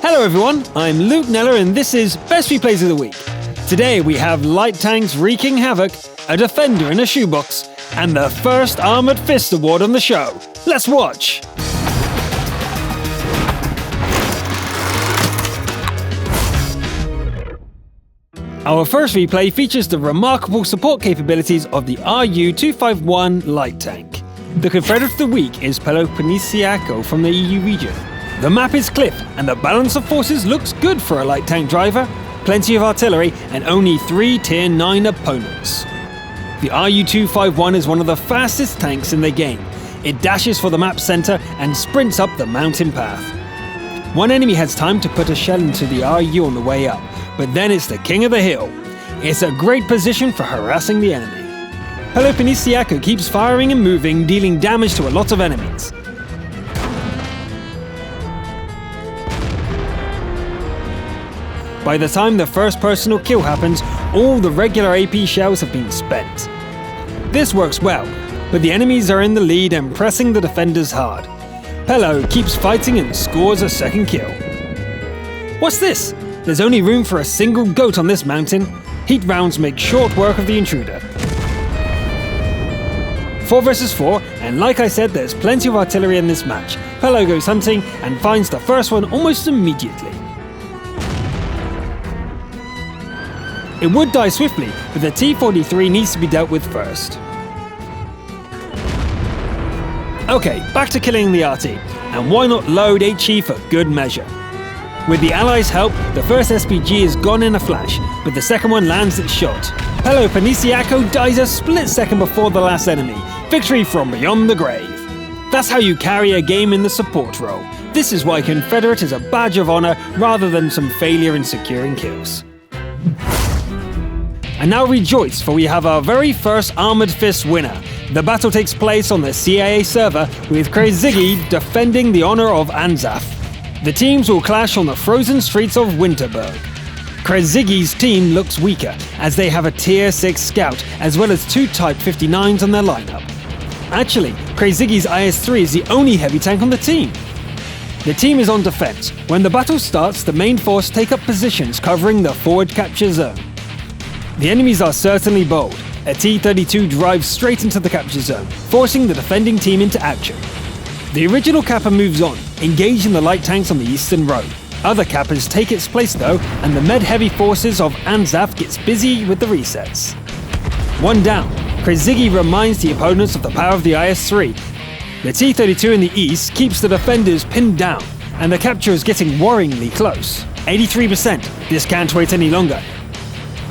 Hello everyone, I'm Luke Neller and this is Best Replays of the Week. Today we have light tanks wreaking havoc, a defender in a shoebox, and the first Armoured Fist award on the show. Let's watch! Our first replay features the remarkable support capabilities of the RU-251 light tank. The Confederate of the Week is Peloponnesiaco from the EU region. The map is cliff, and the balance of forces looks good for a light tank driver. Plenty of artillery, and only 3 Tier 9 opponents. The RU-251 is one of the fastest tanks in the game. It dashes for the map center and sprints up the mountain path. One enemy has time to put a shell into the RU on the way up, but then it's the king of the hill. It's a great position for harassing the enemy. Peloponnesiaco keeps firing and moving, dealing damage to a lot of enemies. By the time the first personal kill happens, all the regular AP shells have been spent. This works well, but the enemies are in the lead and pressing the defenders hard. Pelo keeps fighting and scores a second kill. What's this? There's only room for a single goat on this mountain. Heat rounds make short work of the intruder. 4 versus 4, and like I said, there's plenty of artillery in this match. Pelo goes hunting and finds the first one almost immediately. It would die swiftly, but the T-43 needs to be dealt with first. Okay, back to killing the RT, and why not load HE for good measure? With the Allies' help, the first SPG is gone in a flash, but the second one lands its shot. Peloponnesiaco dies a split second before the last enemy. Victory from beyond the grave. That's how you carry a game in the support role. This is why Confederate is a badge of honor rather than some failure in securing kills. And now rejoice, for we have our very first Armoured Fist winner. The battle takes place on the CIA server, with Krezigi defending the honor of Anzaf. The teams will clash on the frozen streets of Winterberg. Krezigi's team looks weaker, as they have a Tier 6 scout, as well as 2 Type 59s on their lineup. Actually, Krezigi's IS-3 is the only heavy tank on the team. The team is on defense. When the battle starts, the main force take up positions covering the forward capture zone. The enemies are certainly bold. A T-32 drives straight into the capture zone, forcing the defending team into action. The original Kappa moves on, engaging the light tanks on the eastern road. Other Kappas take its place though, and the med-heavy forces of Anzaf gets busy with the resets. One down, Krezigi reminds the opponents of the power of the IS-3. The T-32 in the east keeps the defenders pinned down, and the capture is getting worryingly close. 83%, this can't wait any longer.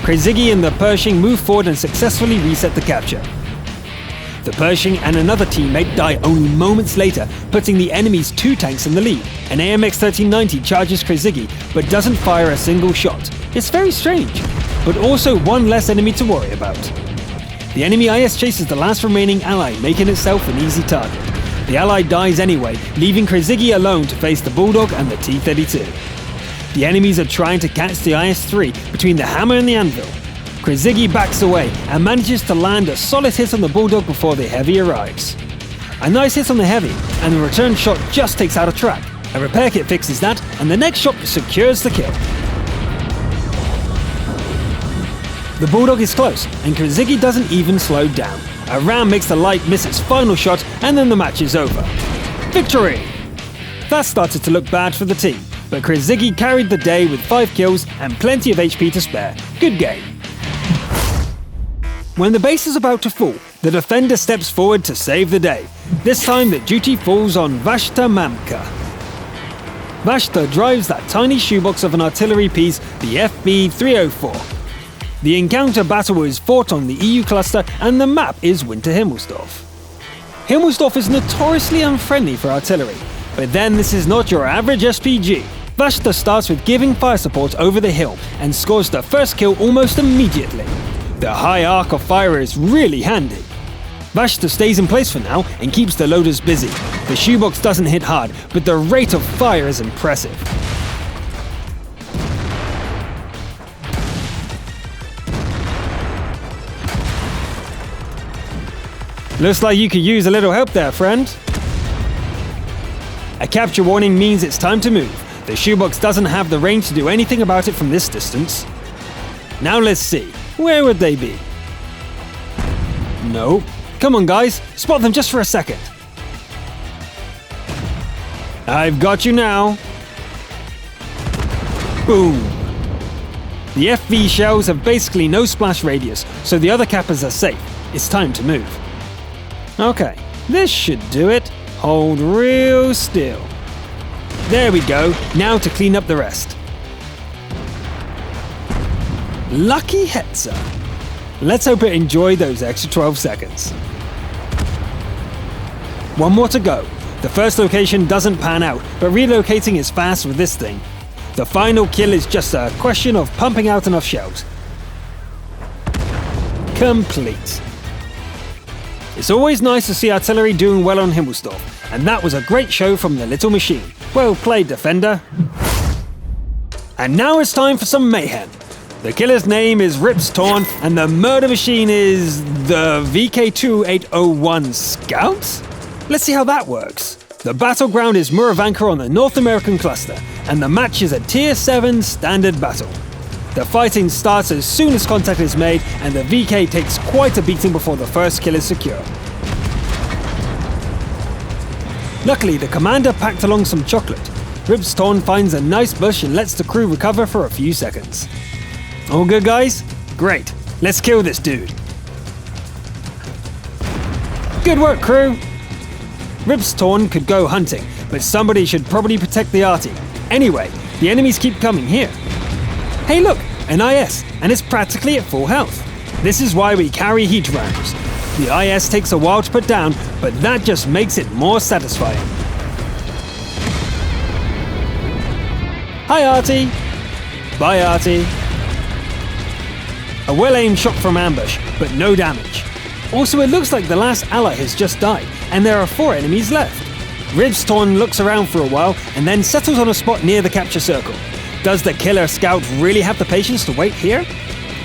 Krezigi and the Pershing move forward and successfully reset the capture. The Pershing and another teammate die only moments later, putting the enemy's 2 tanks in the lead. An AMX 1390 charges Krezigi, but doesn't fire a single shot. It's very strange, but also one less enemy to worry about. The enemy IS chases the last remaining ally, making itself an easy target. The ally dies anyway, leaving Krezigi alone to face the Bulldog and the T-32. The enemies are trying to catch the IS-3 between the hammer and the anvil. Krezigi backs away and manages to land a solid hit on the Bulldog before the Heavy arrives. A nice hit on the Heavy, and the return shot just takes out a track. A repair kit fixes that, and the next shot secures the kill. The Bulldog is close, and Krezigi doesn't even slow down. A ram makes the light miss its final shot, and then the match is over. Victory! That started to look bad for the team, but Krezigi carried the day with 5 kills and plenty of HP to spare. Good game. When the base is about to fall, the defender steps forward to save the day. This time the duty falls on Vashta Mamka. Vashta drives that tiny shoebox of an artillery piece, the FB-304. The encounter battle is fought on the EU cluster and the map is Winter Himmelsdorf. Himmelsdorf is notoriously unfriendly for artillery, but then this is not your average SPG. Vashta starts with giving fire support over the hill and scores the first kill almost immediately. The high arc of fire is really handy. Vashta stays in place for now and keeps the loaders busy. The shoebox doesn't hit hard, but the rate of fire is impressive. Looks like you could use a little help there, friend. A capture warning means it's time to move. The shoebox doesn't have the range to do anything about it from this distance. Now let's see, where would they be? No. Come on guys, spot them just for a second. I've got you now. Boom. The FV shells have basically no splash radius, so the other cappers are safe. It's time to move. Okay, this should do it. Hold real still. There we go, now to clean up the rest. Lucky Hetzer. Let's hope it enjoyed those extra 12 seconds. One more to go. The first location doesn't pan out, but relocating is fast with this thing. The final kill is just a question of pumping out enough shells. Complete. It's always nice to see artillery doing well on Himmelsdorf, and that was a great show from the little machine. Well played, Defender. And now it's time for some mayhem. The killer's name is Rips Torn, and the murder machine is the VK2801 Scouts? Let's see how that works. The battleground is Muravanka on the North American cluster, and the match is a Tier 7 standard battle. The fighting starts as soon as contact is made, and the VK takes quite a beating before the first kill is secure. Luckily, the commander packed along some chocolate. Rips Torn finds a nice bush and lets the crew recover for a few seconds. All good, guys? Great. Let's kill this dude. Good work, crew! Rips Torn could go hunting, but somebody should probably protect the arty. Anyway, the enemies keep coming here. Hey look, an IS, and it's practically at full health. This is why we carry heat rounds. The IS takes a while to put down, but that just makes it more satisfying. Hi Arty! Bye Arty! A well-aimed shot from ambush, but no damage. Also, it looks like the last ally has just died, and there are 4 enemies left. Rips Torn looks around for a while, and then settles on a spot near the capture circle. Does the killer scout really have the patience to wait here?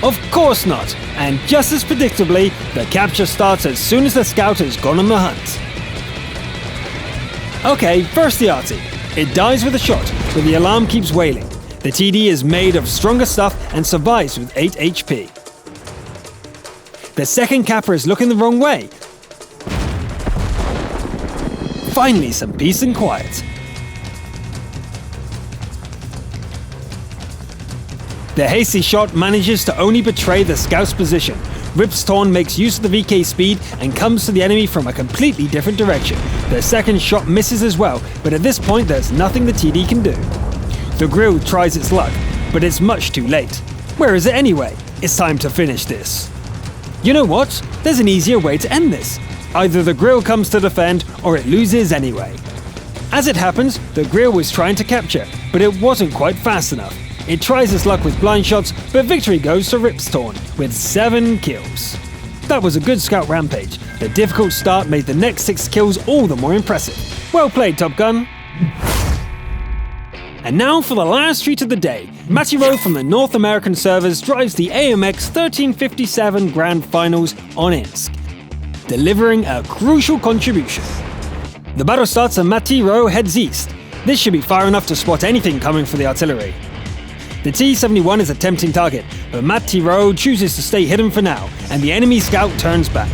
Of course not, and just as predictably, the capture starts as soon as the scout has gone on the hunt. Okay, first the arty. It dies with a shot, but the alarm keeps wailing. The TD is made of stronger stuff and survives with 8 HP. The second capper is looking the wrong way. Finally, some peace and quiet. The hasty shot manages to only betray the scout's position. Rips Torn makes use of the VK speed and comes to the enemy from a completely different direction. The second shot misses as well, but at this point there's nothing the TD can do. The grill tries its luck, but it's much too late. Where is it anyway? It's time to finish this. You know what? There's an easier way to end this. Either the grill comes to defend, or it loses anyway. As it happens, the grill was trying to capture, but it wasn't quite fast enough. It tries its luck with blind shots, but victory goes to Rips Torn with 7 kills. That was a good scout rampage. The difficult start made the next 6 kills all the more impressive. Well played, Top Gun. And now for the last treat of the day. Matty Rowe from the North American servers drives the AMX 1357 Grand Finals on Insk, delivering a crucial contribution. The battle starts and Matty Rowe heads east. This should be far enough to spot anything coming for the artillery. The T-71 is a tempting target, but Matty Rowe chooses to stay hidden for now, and the enemy scout turns back.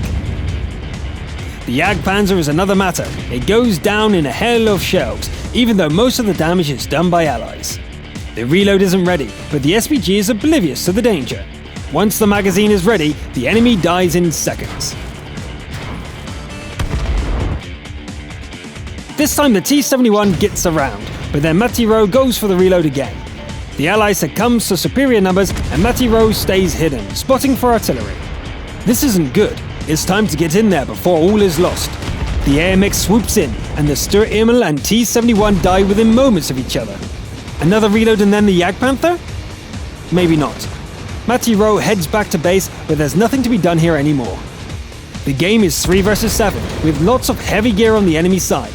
The Jagdpanzer is another matter. It goes down in a hail of shells, even though most of the damage is done by allies. The reload isn't ready, but the SPG is oblivious to the danger. Once the magazine is ready, the enemy dies in seconds. This time the T-71 gets around, but then Matty Rowe goes for the reload again. The Allies succumbs to superior numbers and Matty Rowe stays hidden, spotting for artillery. This isn't good. It's time to get in there before all is lost. The AMX swoops in, and the Stuart Imel and T-71 die within moments of each other. Another reload and then the Jagdpanther? Maybe not. Matty Rowe heads back to base, but there's nothing to be done here anymore. The game is 3 versus 7, with lots of heavy gear on the enemy side.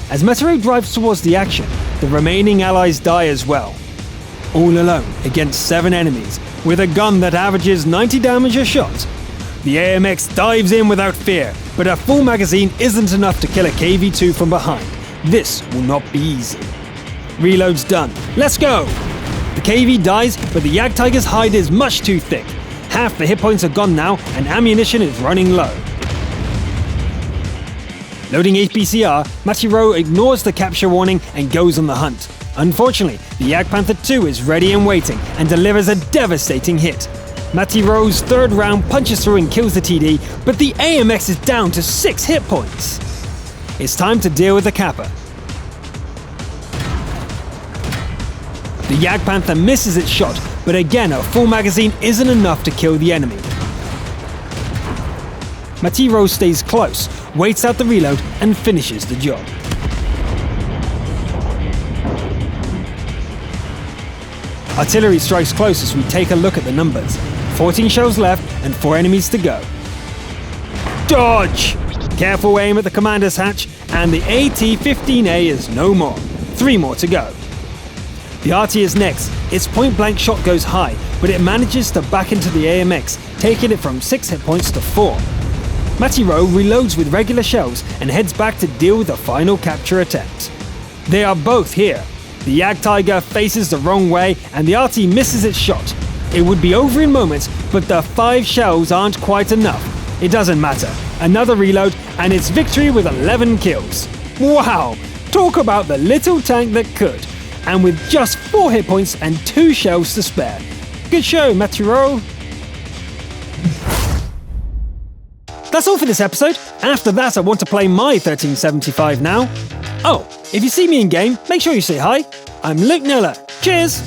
As Matty Rowe drives towards the action, the remaining allies die as well. All alone against 7 enemies, with a gun that averages 90 damage a shot. The AMX dives in without fear, but a full magazine isn't enough to kill a KV-2 from behind. This will not be easy. Reload's done. Let's go! The KV dies, but the Jagdtiger's hide is much too thick. Half the hit points are gone now, and ammunition is running low. Loading APCR, Matiro ignores the capture warning and goes on the hunt. Unfortunately, the Jagdpanther II is ready and waiting, and delivers a devastating hit. Matiro's third round punches through and kills the TD, but the AMX is down to 6 hit points. It's time to deal with the Kappa. The Jagdpanther misses its shot, but again a full magazine isn't enough to kill the enemy. Matiro stays close, waits out the reload, and finishes the job. Artillery strikes close as we take a look at the numbers. 14 shells left and 4 enemies to go. Dodge! Careful aim at the commander's hatch, and the AT-15A is no more. 3 more to go. The RT is next. Its point-blank shot goes high, but it manages to back into the AMX, taking it from 6 hit points to 4. Matiro reloads with regular shells and heads back to deal with the final capture attempt. They are both here. The Jagdtiger faces the wrong way and the RT misses its shot. It would be over in moments, but the 5 shells aren't quite enough. It doesn't matter. Another reload and it's victory with 11 kills. Wow! Talk about the little tank that could. And with just 4 hit points and 2 shells to spare. Good show, Matiro! That's all for this episode. After that, I want to play my 1375 now. Oh, if you see me in game, make sure you say hi. I'm Luke Niller. Cheers!